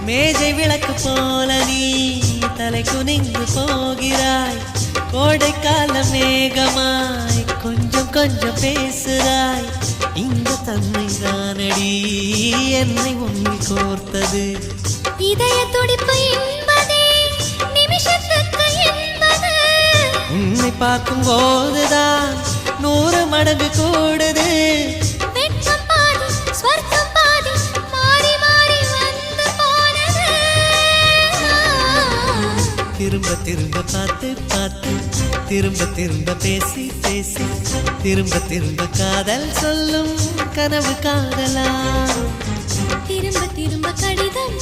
மேஜை விளக்கு போல நீ தலை குனிந்து போகிறாய். கோடைக்கால மேகமாய் கொஞ்சம் கொஞ்சம் பேசுகிறாய். இந்த தன்மை தானடி என்னை உன்னில் கோர்த்தது. இதய துடிப்பு என்பதே நிமிஷத்துக்கு என்பது. உன்னை பார்க்கும் போதுதான் 100 மடங்கு கூடுது. வெட்கம் பாதி ஸ்வர்க்கம் பாதி மாறி மாறி வந்து போனது. திரும்ப திரும்ப பார்த்து பார்த்து திரும்ப திரும்ப பேசி பேசி திரும்ப திரும்ப காதல் சொல்லும் கனவு காதலா. திரும்ப திரும்ப கடிதம்